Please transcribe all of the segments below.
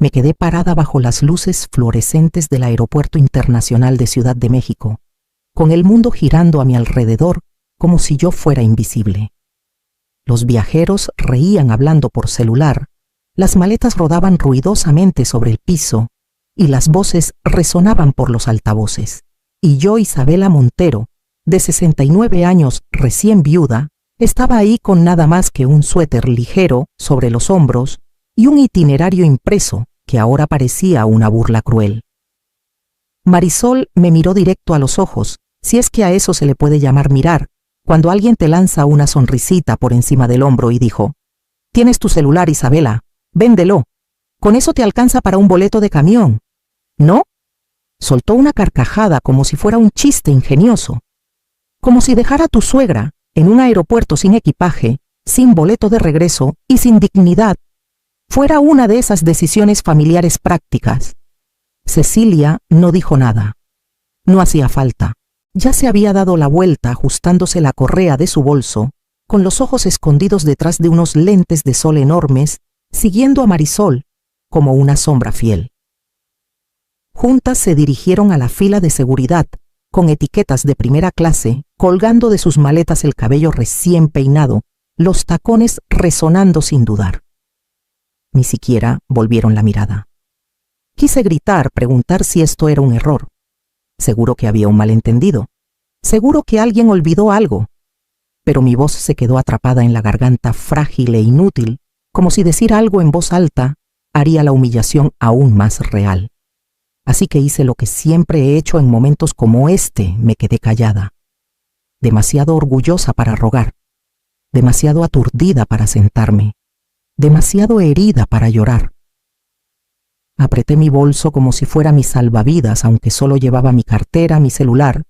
Me quedé parada bajo las luces fluorescentes del Aeropuerto Internacional de Ciudad de México, con el mundo girando a mi alrededor como si yo fuera invisible. Los viajeros reían hablando por celular, las maletas rodaban ruidosamente sobre el piso y las voces resonaban por los altavoces. Y yo, Isabela Montero, de 69 años, recién viuda, estaba ahí con nada más que un suéter ligero sobre los hombros y un itinerario impreso que ahora parecía una burla cruel. Marisol me miró directo a los ojos, si es que a eso se le puede llamar mirar, cuando alguien te lanza una sonrisita por encima del hombro y dijo: «Tienes tu celular, Isabela, véndelo. Con eso te alcanza para un boleto de camión». ¿No? Soltó una carcajada como si fuera un chiste ingenioso. Como si dejar a tu suegra en un aeropuerto sin equipaje, sin boleto de regreso y sin dignidad fuera una de esas decisiones familiares prácticas. Cecilia no dijo nada. No hacía falta. Ya se había dado la vuelta ajustándose la correa de su bolso, con los ojos escondidos detrás de unos lentes de sol enormes, siguiendo a Marisol como una sombra fiel. Juntas se dirigieron a la fila de seguridad, con etiquetas de primera clase, colgando de sus maletas el cabello recién peinado, los tacones resonando sin dudar. Ni siquiera volvieron la mirada. Quise gritar, preguntar si esto era un error. Seguro que había un malentendido. Seguro que alguien olvidó algo. Pero mi voz se quedó atrapada en la garganta frágil e inútil, como si decir algo en voz alta haría la humillación aún más real. Así que hice lo que siempre he hecho en momentos como este, me quedé callada. Demasiado orgullosa para rogar. Demasiado aturdida para sentarme. Demasiado herida para llorar. Apreté mi bolso como si fuera mi salvavidas, aunque solo llevaba mi cartera, mi celular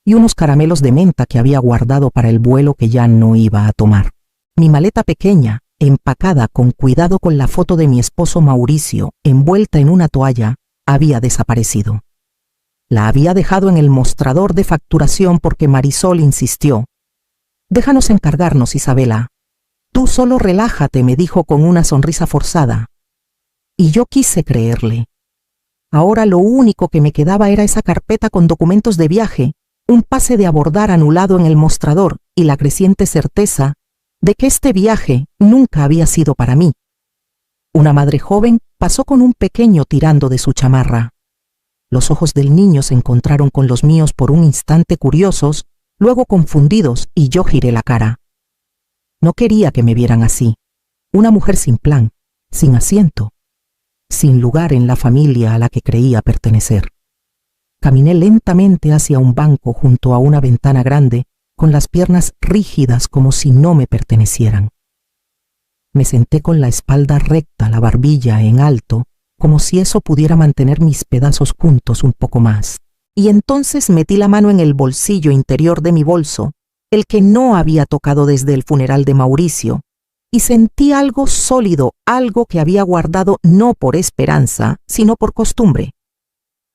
y unos caramelos de menta que había guardado para el vuelo que ya no iba a tomar. Mi maleta pequeña, empacada con cuidado con la foto de mi esposo Mauricio, envuelta en una toalla, había desaparecido. La había dejado en el mostrador de facturación porque Marisol insistió. «Déjanos encargarnos, Isabela. Tú solo relájate», me dijo con una sonrisa forzada. Y yo quise creerle. Ahora lo único que me quedaba era esa carpeta con documentos de viaje, un pase de abordar anulado en el mostrador y la creciente certeza de que este viaje nunca había sido para mí. Una madre joven pasó con un pequeño tirando de su chamarra. Los ojos del niño se encontraron con los míos por un instante curiosos, luego confundidos, y yo giré la cara. No quería que me vieran así. Una mujer sin plan, sin asiento, sin lugar en la familia a la que creía pertenecer. Caminé lentamente hacia un banco junto a una ventana grande, con las piernas rígidas como si no me pertenecieran. Me senté con la espalda recta, la barbilla en alto, como si eso pudiera mantener mis pedazos juntos un poco más. Y entonces metí la mano en el bolsillo interior de mi bolso, el que no había tocado desde el funeral de Mauricio, y sentí algo sólido, algo que había guardado no por esperanza, sino por costumbre.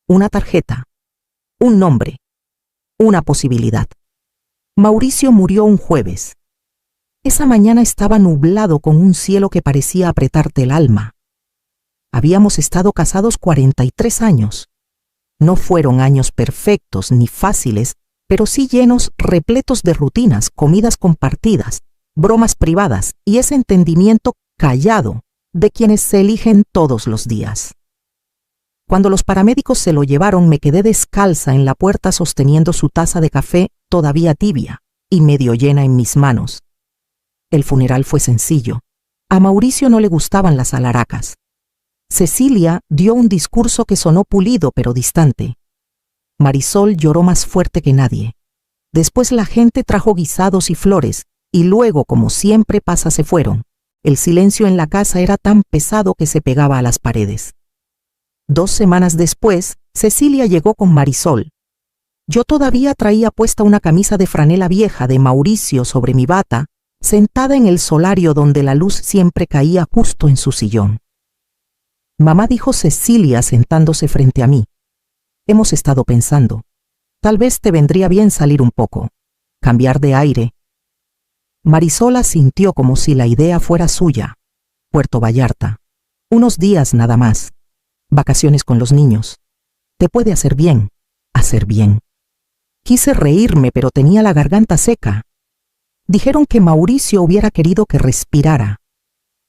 Una tarjeta, un nombre, una posibilidad. Mauricio murió un jueves. Esa mañana estaba nublado con un cielo que parecía apretarte el alma. Habíamos estado casados 43 años. No fueron años perfectos ni fáciles, pero sí llenos, repletos de rutinas, comidas compartidas, bromas privadas y ese entendimiento callado de quienes se eligen todos los días. Cuando los paramédicos se lo llevaron, me quedé descalza en la puerta sosteniendo su taza de café todavía tibia y medio llena en mis manos. El funeral fue sencillo. A Mauricio no le gustaban las alaracas. Cecilia dio un discurso que sonó pulido pero distante. Marisol lloró más fuerte que nadie. Después la gente trajo guisados y flores, y luego, como siempre pasa, se fueron. El silencio en la casa era tan pesado que se pegaba a las paredes. 2 semanas después, Cecilia llegó con Marisol. Yo todavía traía puesta una camisa de franela vieja de Mauricio sobre mi bata, sentada en el solario donde la luz siempre caía justo en su sillón. «Mamá», dijo Cecilia sentándose frente a mí. «Hemos estado pensando. Tal vez te vendría bien salir un poco, cambiar de aire». Marisol asintió como si la idea fuera suya. Puerto Vallarta. Unos días nada más. Vacaciones con los niños. Te puede hacer bien, hacer bien. Quise reírme, pero tenía la garganta seca. Dijeron que Mauricio hubiera querido que respirara,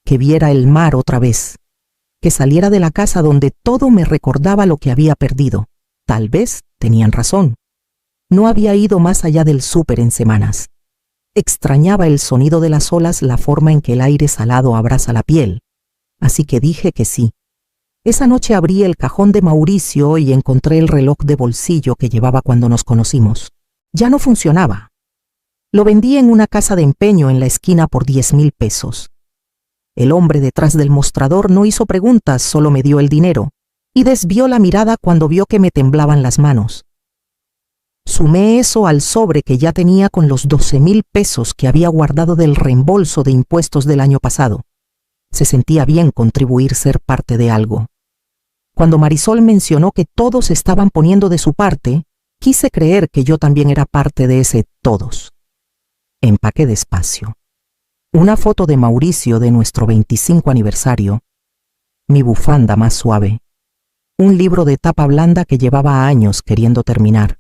que viera el mar otra vez, que saliera de la casa donde todo me recordaba lo que había perdido. Tal vez tenían razón. No había ido más allá del súper en semanas. Extrañaba el sonido de las olas, la forma en que el aire salado abraza la piel. Así que dije que sí. Esa noche abrí el cajón de Mauricio y encontré el reloj de bolsillo que llevaba cuando nos conocimos. Ya no funcionaba. Lo vendí en una casa de empeño en la esquina por 10,000 pesos. El hombre detrás del mostrador no hizo preguntas, solo me dio el dinero y desvió la mirada cuando vio que me temblaban las manos. Sumé eso al sobre que ya tenía con los 12,000 pesos que había guardado del reembolso de impuestos del año pasado. Se sentía bien contribuir, ser parte de algo. Cuando Marisol mencionó que todos estaban poniendo de su parte, quise creer que yo también era parte de ese todos. Empaqué despacio. Una foto de Mauricio de nuestro 25 aniversario, mi bufanda más suave, un libro de tapa blanda que llevaba años queriendo terminar,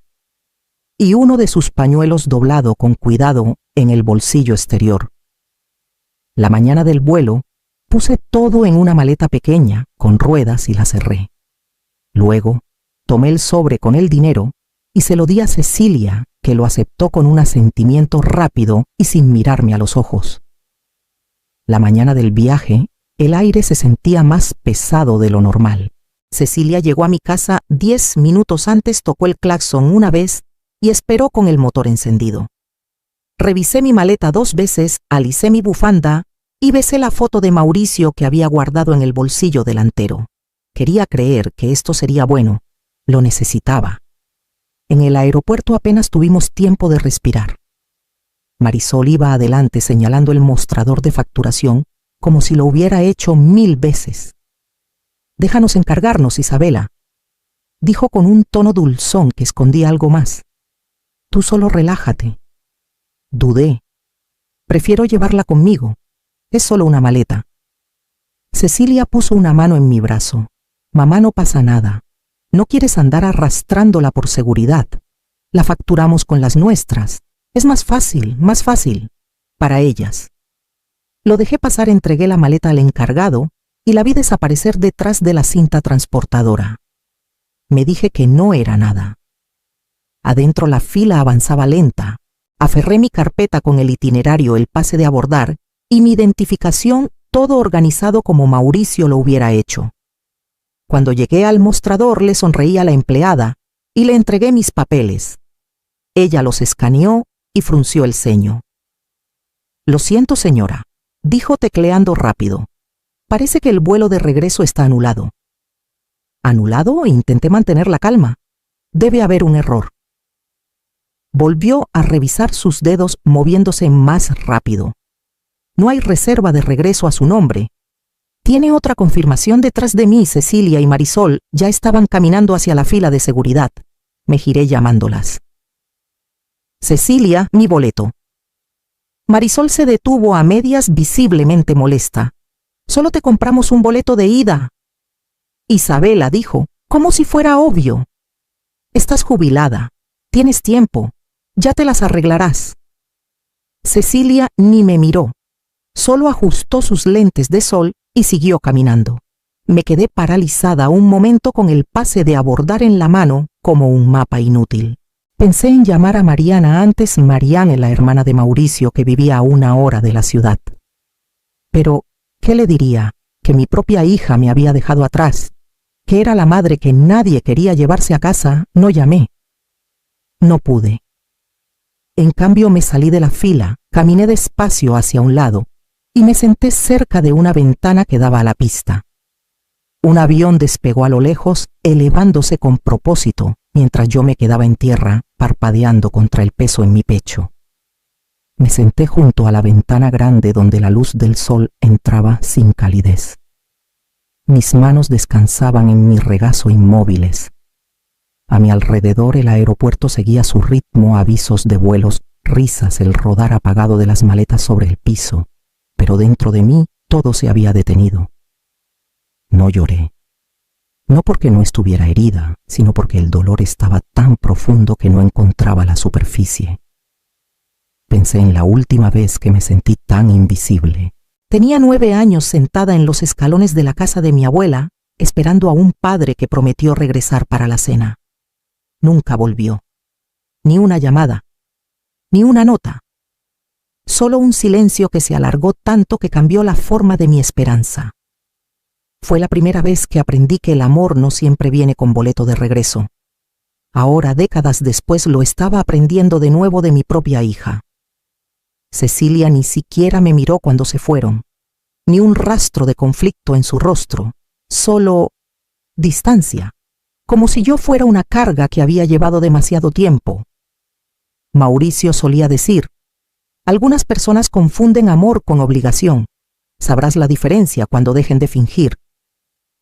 y uno de sus pañuelos doblado con cuidado en el bolsillo exterior. La mañana del vuelo, puse todo en una maleta pequeña, con ruedas, y la cerré. Luego, tomé el sobre con el dinero y se lo di a Cecilia, que lo aceptó con un asentimiento rápido y sin mirarme a los ojos. La mañana del viaje, el aire se sentía más pesado de lo normal. Cecilia llegó a mi casa 10 minutos antes, tocó el claxon una vez y esperó con el motor encendido. Revisé mi maleta 2 veces, alicé mi bufanda y besé la foto de Mauricio que había guardado en el bolsillo delantero. Quería creer que esto sería bueno. Lo necesitaba. En el aeropuerto apenas tuvimos tiempo de respirar. Marisol iba adelante señalando el mostrador de facturación como si lo hubiera hecho 1000 veces. «Déjanos encargarnos, Isabela», dijo con un tono dulzón que escondía algo más. «Tú solo relájate». Dudé. «Prefiero llevarla conmigo. Es solo una maleta». Cecilia puso una mano en mi brazo. «Mamá, no pasa nada. No quieres andar arrastrándola por seguridad. La facturamos con las nuestras. Es más fácil, para ellas». Lo dejé pasar, entregué la maleta al encargado y la vi desaparecer detrás de la cinta transportadora. Me dije que no era nada. Adentro la fila avanzaba lenta. Aferré mi carpeta con el itinerario, el pase de abordar y mi identificación, todo organizado como Mauricio lo hubiera hecho. Cuando llegué al mostrador le sonreí a la empleada y le entregué mis papeles. Ella los escaneó y frunció el ceño. «Lo siento, señora», dijo tecleando rápido. «Parece que el vuelo de regreso está anulado». «¿Anulado?», intenté mantener la calma. «Debe haber un error». Volvió a revisar sus dedos moviéndose más rápido. «No hay reserva de regreso a su nombre». «Tiene otra confirmación detrás de mí». Cecilia y Marisol ya estaban caminando hacia la fila de seguridad. Me giré llamándolas. «Cecilia, mi boleto». Marisol se detuvo a medias, visiblemente molesta. «Solo te compramos un boleto de ida». Isabela dijo, como si fuera obvio. «Estás jubilada. Tienes tiempo. Ya te las arreglarás». Cecilia ni me miró. Solo ajustó sus lentes de sol y siguió caminando. Me quedé paralizada un momento con el pase de abordar en la mano como un mapa inútil. Pensé en llamar a Mariana antes, Mariana, la hermana de Mauricio, que vivía a 1 hora de la ciudad. Pero, ¿qué le diría? Que mi propia hija me había dejado atrás, que era la madre que nadie quería llevarse a casa. No llamé. No pude. En cambio me salí de la fila, caminé despacio hacia un lado y me senté cerca de una ventana que daba a la pista. Un avión despegó a lo lejos, elevándose con propósito, mientras yo me quedaba en tierra, parpadeando contra el peso en mi pecho. Me senté junto a la ventana grande donde la luz del sol entraba sin calidez. Mis manos descansaban en mi regazo inmóviles. A mi alrededor el aeropuerto seguía su ritmo, avisos de vuelos, risas, el rodar apagado de las maletas sobre el piso, pero dentro de mí todo se había detenido. No lloré. No porque no estuviera herida, sino porque el dolor estaba tan profundo que no encontraba la superficie. Pensé en la última vez que me sentí tan invisible. Tenía 9 años sentada en los escalones de la casa de mi abuela, esperando a un padre que prometió regresar para la cena. Nunca volvió. Ni una llamada, ni una nota. Solo un silencio que se alargó tanto que cambió la forma de mi esperanza. Fue la primera vez que aprendí que el amor no siempre viene con boleto de regreso. Ahora, décadas después, lo estaba aprendiendo de nuevo de mi propia hija. Cecilia ni siquiera me miró cuando se fueron, ni un rastro de conflicto en su rostro, solo distancia, como si yo fuera una carga que había llevado demasiado tiempo. Mauricio solía decir: algunas personas confunden amor con obligación. Sabrás la diferencia cuando dejen de fingir.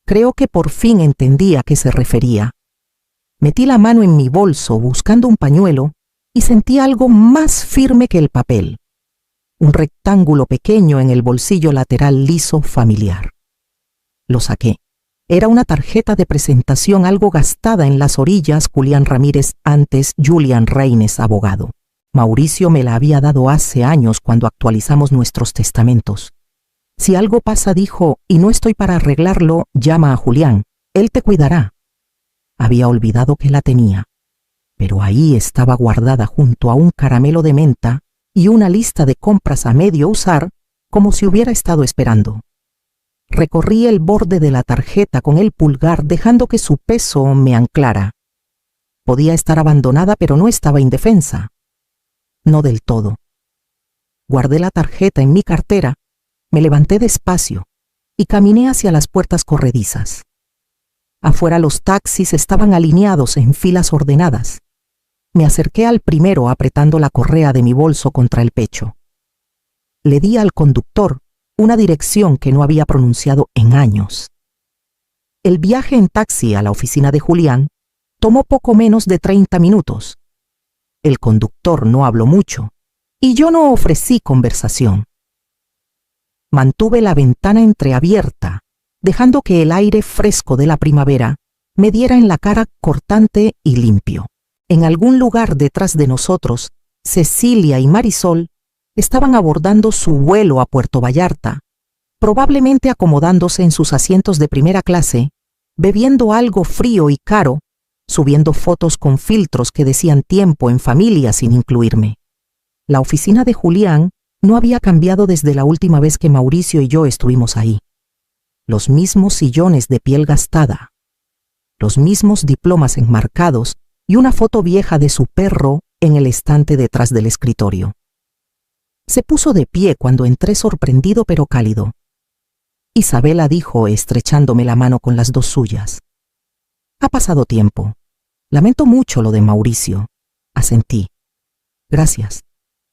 Creo que por fin entendí a qué se refería. Metí la mano en mi bolso buscando un pañuelo y sentí algo más firme que el papel. Un rectángulo pequeño en el bolsillo lateral liso familiar. Lo saqué. Era una tarjeta de presentación algo gastada en las orillas, Julián Ramírez, antes Julián Reines, abogado. Mauricio me la había dado hace años cuando actualizamos nuestros testamentos. Si algo pasa, dijo, y no estoy para arreglarlo, llama a Julián. Él te cuidará. Había olvidado que la tenía, pero ahí estaba guardada junto a un caramelo de menta y una lista de compras a medio usar, como si hubiera estado esperando. Recorrí el borde de la tarjeta con el pulgar, dejando que su peso me anclara. Podía estar abandonada, pero no estaba indefensa. No del todo. Guardé la tarjeta en mi cartera, me levanté despacio y caminé hacia las puertas corredizas. Afuera los taxis estaban alineados en filas ordenadas. Me acerqué al primero apretando la correa de mi bolso contra el pecho. Le di al conductor una dirección que no había pronunciado en años. El viaje en taxi a la oficina de Julián tomó poco menos de 30 minutos. El conductor no habló mucho y yo no ofrecí conversación. Mantuve la ventana entreabierta, dejando que el aire fresco de la primavera me diera en la cara cortante y limpio. En algún lugar detrás de nosotros, Cecilia y Marisol estaban abordando su vuelo a Puerto Vallarta, probablemente acomodándose en sus asientos de primera clase, bebiendo algo frío y caro, subiendo fotos con filtros que decían tiempo en familia sin incluirme. La oficina de Julián no había cambiado desde la última vez que Mauricio y yo estuvimos ahí. Los mismos sillones de piel gastada, los mismos diplomas enmarcados y una foto vieja de su perro en el estante detrás del escritorio. Se puso de pie cuando entré, sorprendido pero cálido. Isabela, dijo, estrechándome la mano con las dos suyas. Ha pasado tiempo. Lamento mucho lo de Mauricio. Asentí. Gracias.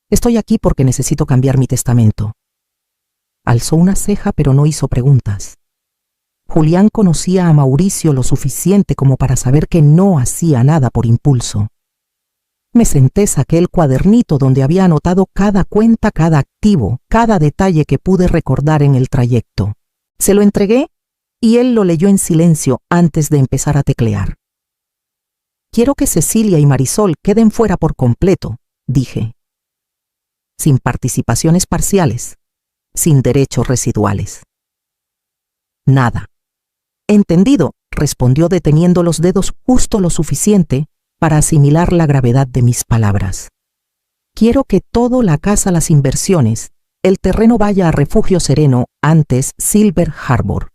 Estoy aquí porque necesito cambiar mi testamento. Alzó una ceja pero no hizo preguntas. Julián conocía a Mauricio lo suficiente como para saber que no hacía nada por impulso. Me senté, saqué el cuadernito donde había anotado cada cuenta, cada activo, cada detalle que pude recordar en el trayecto. Se lo entregué y él lo leyó en silencio antes de empezar a teclear. Quiero que Cecilia y Marisol queden fuera por completo, dije. Sin participaciones parciales, sin derechos residuales. Nada. Entendido, respondió deteniendo los dedos justo lo suficiente para asimilar la gravedad de mis palabras. Quiero que todo, la casa, las inversiones, el terreno vaya a Refugio Sereno, antes Silver Harbor.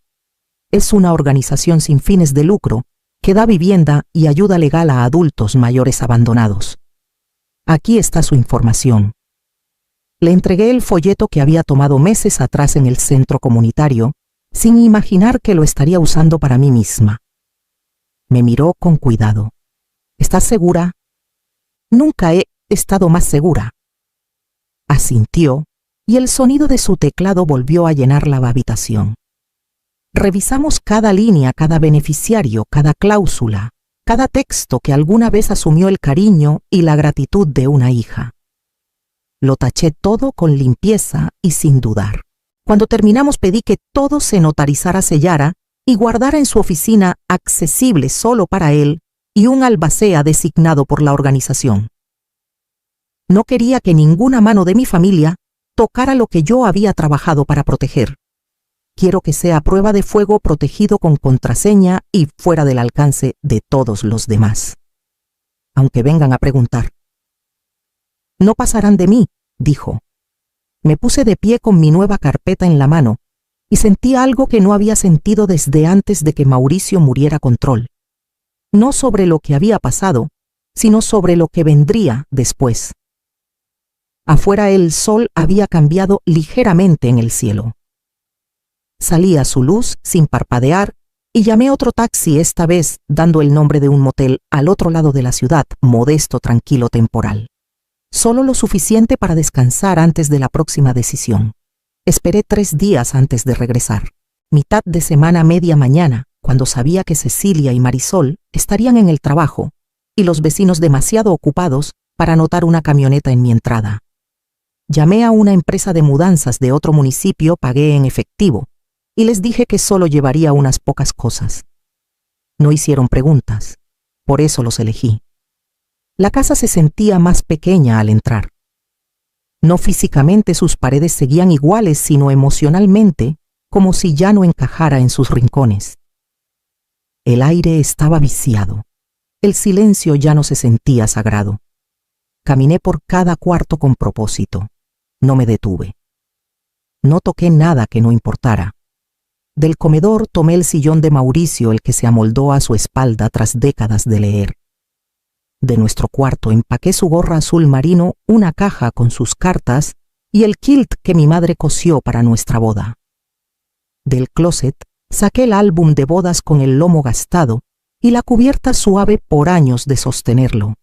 Es una organización sin fines de lucro que da vivienda y ayuda legal a adultos mayores abandonados. Aquí está su información. Le entregué el folleto que había tomado meses atrás en el centro comunitario, sin imaginar que lo estaría usando para mí misma. Me miró con cuidado. ¿Estás segura? Nunca he estado más segura. Asintió, y el sonido de su teclado volvió a llenar la habitación. Revisamos cada línea, cada beneficiario, cada cláusula, cada texto que alguna vez asumió el cariño y la gratitud de una hija. Lo taché todo con limpieza y sin dudar. Cuando terminamos pedí que todo se notarizara, sellara y guardara en su oficina, accesible solo para él, y un albacea designado por la organización. No quería que ninguna mano de mi familia tocara lo que yo había trabajado para proteger. Quiero que sea prueba de fuego protegido con contraseña y fuera del alcance de todos los demás. Aunque vengan a preguntar. No pasarán de mí, dijo. Me puse de pie con mi nueva carpeta en la mano y sentí algo que no había sentido desde antes de que Mauricio muriera control. No sobre lo que había pasado, sino sobre lo que vendría después. Afuera el sol había cambiado ligeramente en el cielo. Salí a su luz sin parpadear y llamé otro taxi, esta vez dando el nombre de un motel al otro lado de la ciudad, modesto, tranquilo, temporal. Solo lo suficiente para descansar antes de la próxima decisión. Esperé 3 días antes de regresar. Mitad de semana, media mañana, cuando sabía que Cecilia y Marisol estarían en el trabajo y los vecinos demasiado ocupados para notar una camioneta en mi entrada. Llamé a una empresa de mudanzas de otro municipio, pagué en efectivo y les dije que solo llevaría unas pocas cosas. No hicieron preguntas, por eso los elegí. La casa se sentía más pequeña al entrar. No físicamente sus paredes seguían iguales, sino emocionalmente, como si ya no encajara en sus rincones. El aire estaba viciado. El silencio ya no se sentía sagrado. Caminé por cada cuarto con propósito. No me detuve. No toqué nada que no importara. Del comedor tomé el sillón de Mauricio, el que se amoldó a su espalda tras décadas de leer. De nuestro cuarto empaqué su gorra azul marino, una caja con sus cartas y el kilt que mi madre cosió para nuestra boda. Del closet saqué el álbum de bodas con el lomo gastado y la cubierta suave por años de sostenerlo.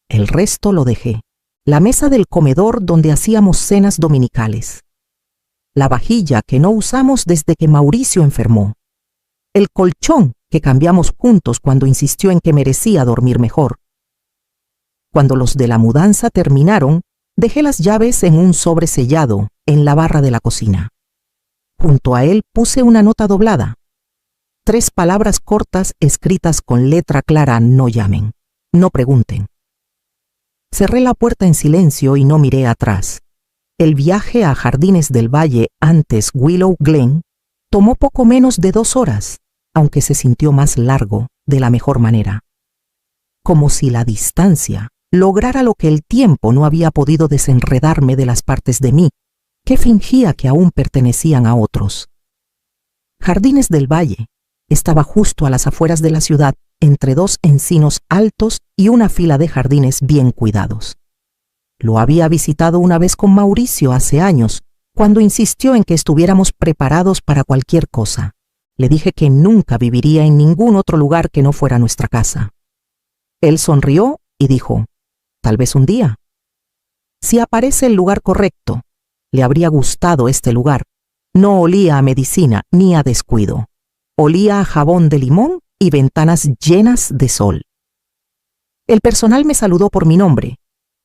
El resto lo dejé. La mesa del comedor donde hacíamos cenas dominicales. La vajilla que no usamos desde que Mauricio enfermó. El colchón que cambiamos juntos cuando insistió en que merecía dormir mejor. Cuando los de la mudanza terminaron, dejé las llaves en un sobre sellado en la barra de la cocina. Junto a él puse una nota doblada. 3 palabras cortas escritas con letra clara: no llamen, no pregunten. Cerré la puerta en silencio y no miré atrás. El viaje a Jardines del Valle, antes Willow Glen, tomó poco menos de 2 horas, aunque se sintió más largo, de la mejor manera. Como si la distancia lograra lo que el tiempo no había podido: desenredarme de las partes de mí que fingía que aún pertenecían a otros. Jardines del Valle estaba justo a las afueras de la ciudad, entre 2 encinos altos y una fila de jardines bien cuidados. Lo había visitado una vez con Mauricio hace años, cuando insistió en que estuviéramos preparados para cualquier cosa. Le dije que nunca viviría en ningún otro lugar que no fuera nuestra casa. Él sonrió y dijo: tal vez un día. Si aparece el lugar correcto, le habría gustado este lugar. No olía a medicina ni a descuido. Olía a jabón de limón y ventanas llenas de sol. El personal me saludó por mi nombre.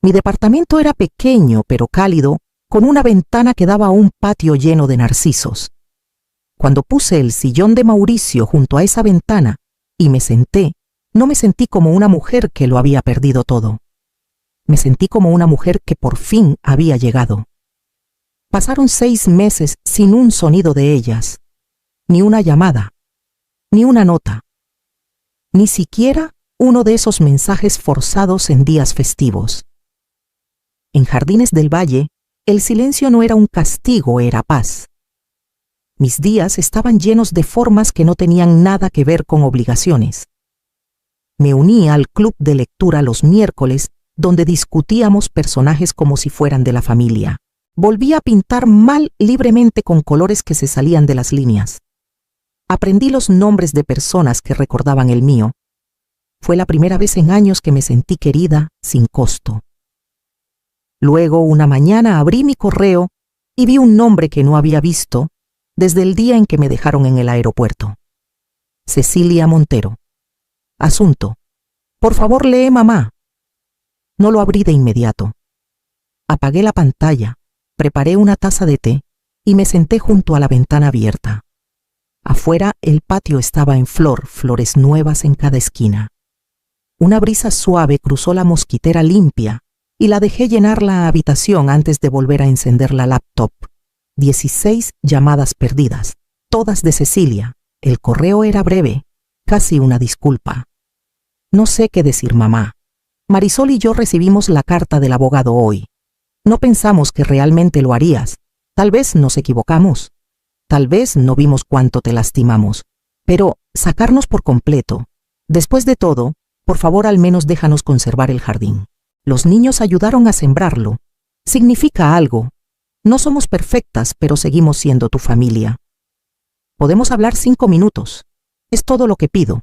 Mi departamento era pequeño pero cálido, con una ventana que daba a un patio lleno de narcisos. Cuando puse el sillón de Mauricio junto a esa ventana y me senté, no me sentí como una mujer que lo había perdido todo. Me sentí como una mujer que por fin había llegado. Pasaron 6 meses sin un sonido de ellas, ni una llamada, ni una nota, ni siquiera uno de esos mensajes forzados en días festivos. En Jardines del Valle, el silencio no era un castigo, era paz. Mis días estaban llenos de formas que no tenían nada que ver con obligaciones. Me unía al club de lectura los miércoles, donde discutíamos personajes como si fueran de la familia. Volví a pintar mal libremente con colores que se salían de las líneas. Aprendí los nombres de personas que recordaban el mío. Fue la primera vez en años que me sentí querida sin costo. Luego, una mañana abrí mi correo y vi un nombre que no había visto desde el día en que me dejaron en el aeropuerto. Cecilia Montero. Asunto: por favor, lee mamá. No lo abrí de inmediato. Apagué la pantalla, preparé una taza de té y me senté junto a la ventana abierta. Afuera el patio estaba en flor, flores nuevas en cada esquina. Una brisa suave cruzó la mosquitera limpia y la dejé llenar la habitación antes de volver a encender la laptop. 16 llamadas perdidas, todas de Cecilia. El correo era breve, casi una disculpa. No sé qué decir, mamá. Marisol y yo recibimos la carta del abogado hoy. No pensamos que realmente lo harías. Tal vez nos equivocamos. Tal vez no vimos cuánto te lastimamos. Pero sacarnos por completo. Después de todo, por favor, al menos déjanos conservar el jardín. Los niños ayudaron a sembrarlo. Significa algo. No somos perfectas, pero seguimos siendo tu familia. Podemos hablar 5 minutos. Es todo lo que pido.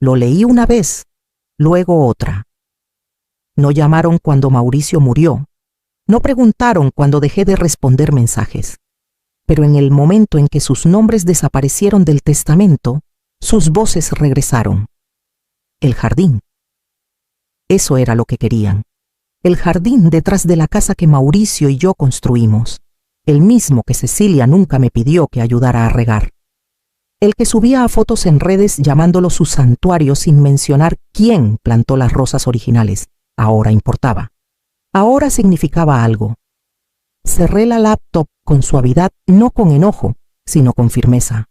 Lo leí una vez, luego otra. No llamaron cuando Mauricio murió. No preguntaron cuando dejé de responder mensajes. Pero en el momento en que sus nombres desaparecieron del testamento, sus voces regresaron. El jardín. Eso era lo que querían. El jardín detrás de la casa que Mauricio y yo construimos. El mismo que Cecilia nunca me pidió que ayudara a regar. El que subía a fotos en redes llamándolo su santuario sin mencionar quién plantó las rosas originales. Ahora importaba. Ahora significaba algo. Cerré la laptop con suavidad, no con enojo, sino con firmeza.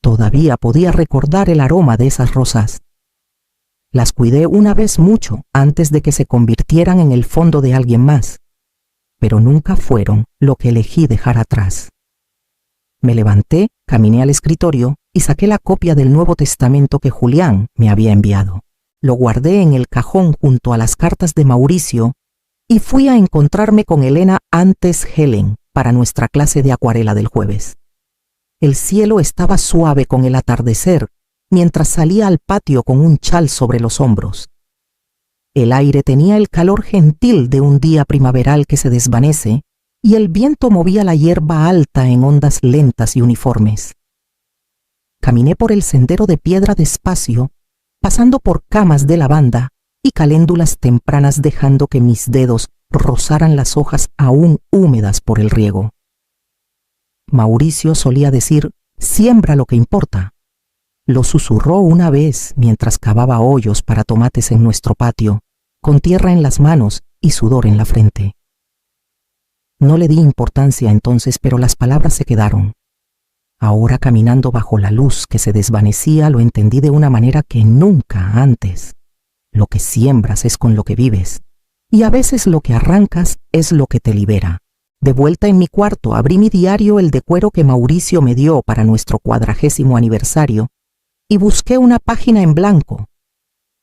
Todavía podía recordar el aroma de esas rosas. Las cuidé una vez mucho antes de que se convirtieran en el fondo de alguien más, pero nunca fueron lo que elegí dejar atrás. Me levanté, caminé al escritorio y saqué la copia del Nuevo Testamento que Julián me había enviado. Lo guardé en el cajón junto a las cartas de Mauricio y fui a encontrarme con Elena antes Helen para nuestra clase de acuarela del jueves. El cielo estaba suave con el atardecer mientras salía al patio con un chal sobre los hombros. El aire tenía el calor gentil de un día primaveral que se desvanece y el viento movía la hierba alta en ondas lentas y uniformes. Caminé por el sendero de piedra despacio, pasando por camas de lavanda y caléndulas tempranas dejando que mis dedos rozaran las hojas aún húmedas por el riego. Mauricio solía decir, siembra lo que importa. Lo susurró una vez mientras cavaba hoyos para tomates en nuestro patio, con tierra en las manos y sudor en la frente. No le di importancia entonces, pero las palabras se quedaron. Ahora, caminando bajo la luz que se desvanecía, lo entendí de una manera que nunca antes. Lo que siembras es con lo que vives, y a veces lo que arrancas es lo que te libera. De vuelta en mi cuarto, abrí mi diario, el de cuero que Mauricio me dio para nuestro 40º aniversario, y busqué una página en blanco.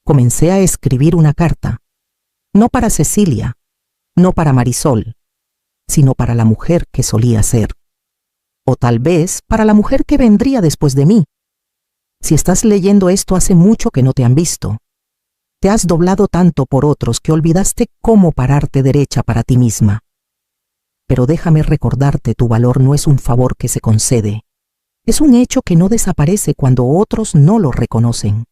Comencé a escribir una carta, no para Cecilia, no para Marisol, sino para la mujer que solía ser. O tal vez para la mujer que vendría después de mí. Si estás leyendo esto, hace mucho que no te han visto. Te has doblado tanto por otros que olvidaste cómo pararte derecha para ti misma. Pero déjame recordarte, tu valor no es un favor que se concede. Es un hecho que no desaparece cuando otros no lo reconocen.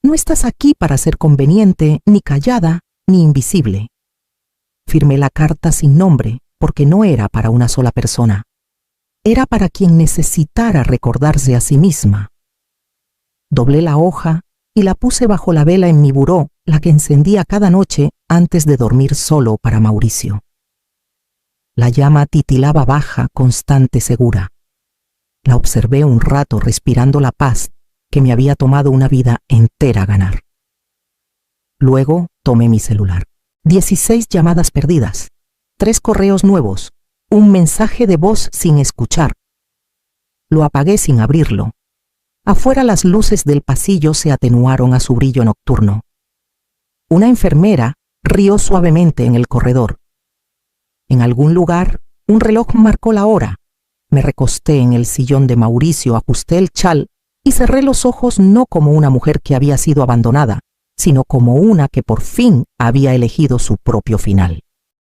No estás aquí para ser conveniente, ni callada, ni invisible. Firmé la carta sin nombre porque no era para una sola persona. Era para quien necesitara recordarse a sí misma. Doblé la hoja y la puse bajo la vela en mi buró, la que encendía cada noche antes de dormir solo para Mauricio. La llama titilaba baja, constante, segura. La observé un rato respirando la paz que me había tomado una vida entera ganar. Luego tomé mi celular. 16 llamadas perdidas, 3 correos nuevos, un mensaje de voz sin escuchar. Lo apagué sin abrirlo. Afuera las luces del pasillo se atenuaron a su brillo nocturno. Una enfermera rió suavemente en el corredor. En algún lugar, un reloj marcó la hora. Me recosté en el sillón de Mauricio, ajusté el chal y cerré los ojos, no como una mujer que había sido abandonada, sino como una que por fin había elegido su propio final.